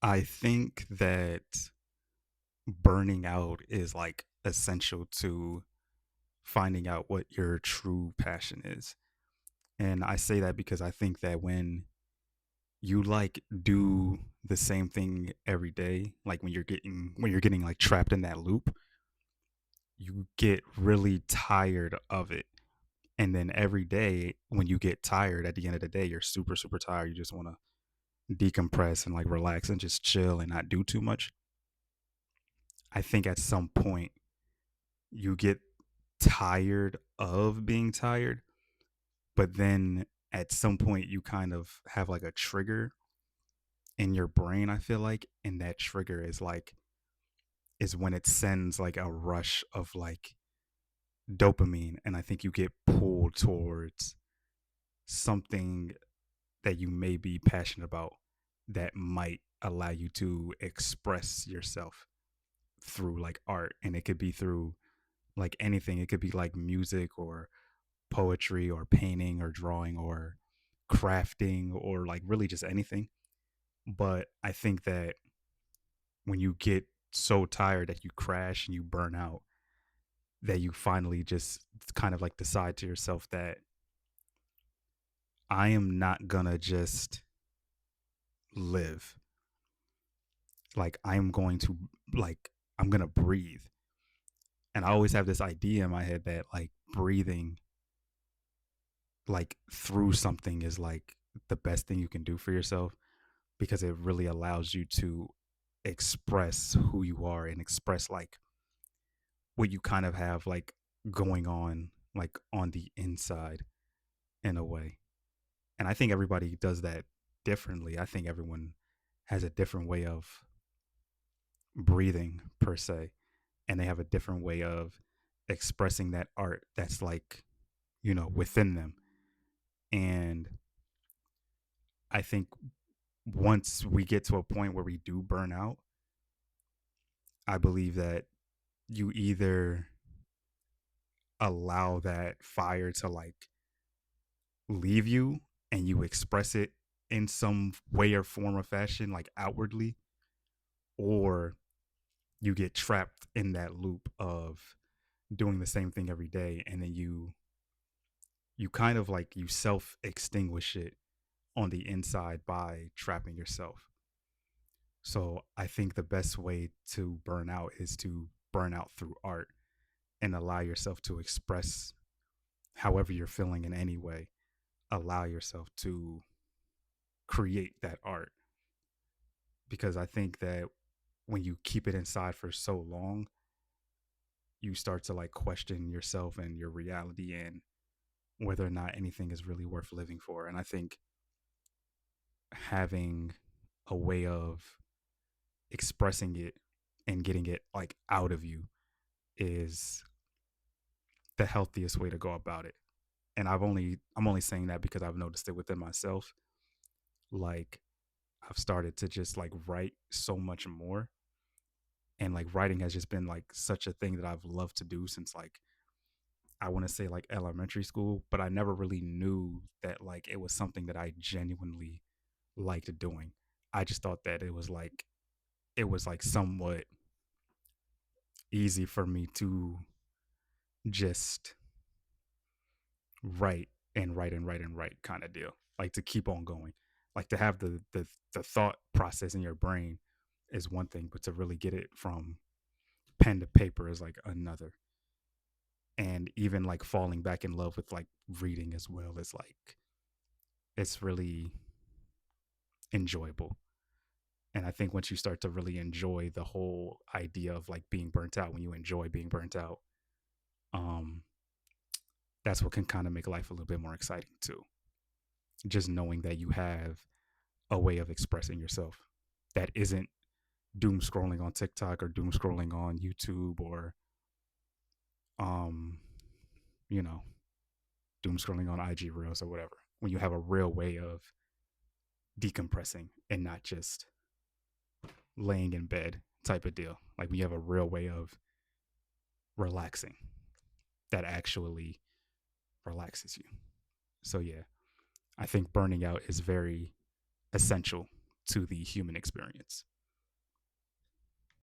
I think that burning out is like essential to finding out what your true passion is. And I say that because I think that when you like do the same thing every day, like when you're getting like trapped in that loop, you get really tired of it. And then every day when you get tired at the end of the day, you're super, super tired. You just want to decompress and like relax and just chill and not do too much. I think at some point you get tired of being tired, but then at some point you kind of have like a trigger in your brain, I feel like, and that trigger is when it sends like a rush of like dopamine, and I think you get pulled towards something that you may be passionate about that might allow you to express yourself through like art, and it could be through like anything. It could be like music or poetry or painting or drawing or crafting or like really just anything. But I think that when you get so tired that you crash and you burn out, that you finally just kind of like decide to yourself that I am not gonna just live. Like I'm going to like I'm gonna breathe. And I always have this idea in my head that like breathing like through something is like the best thing you can do for yourself because it really allows you to express who you are and express like what you kind of have like going on like on the inside in a way. And I think everybody does that differently. I think everyone has a different way of breathing per se, and they have a different way of expressing that art that's like, within them. And I think once we get to a point where we do burn out, I believe that you either allow that fire to like leave you and you express it in some way or form or fashion, like outwardly, or you get trapped in that loop of doing the same thing every day, and then you kind of like you self extinguish it on the inside by trapping yourself. So I think the best way to burn out is to burn out through art and allow yourself to express however you're feeling in any way. Allow yourself to create that art, because I think that when you keep it inside for so long, you start to like question yourself and your reality and whether or not anything is really worth living for. And I think having a way of expressing it and getting it like out of you is the healthiest way to go about it. And I'm only saying that because I've noticed it within myself. Like I've started to just like write so much more, and like writing has just been like such a thing that I've loved to do since like I want to say like elementary school, but I never really knew that like it was something that I genuinely liked doing. I just thought that it was like somewhat easy for me to just write and write and write and write kind of deal. Like to keep on going. Like to have the thought process in your brain is one thing, but to really get it from pen to paper is like another. And even like falling back in love with like reading as well is like it's really enjoyable. And I think once you start to really enjoy the whole idea of like being burnt out, when you enjoy being burnt out, um, that's what can kind of make life a little bit more exciting too. Just knowing that you have a way of expressing yourself that isn't doom scrolling on TikTok or doom scrolling on YouTube or um, you know, doom scrolling on IG Reels or whatever. When you have a real way of decompressing and not just laying in bed type of deal. Like when you have a real way of relaxing that actually relaxes you. So yeah, I think burning out is very essential to the human experience.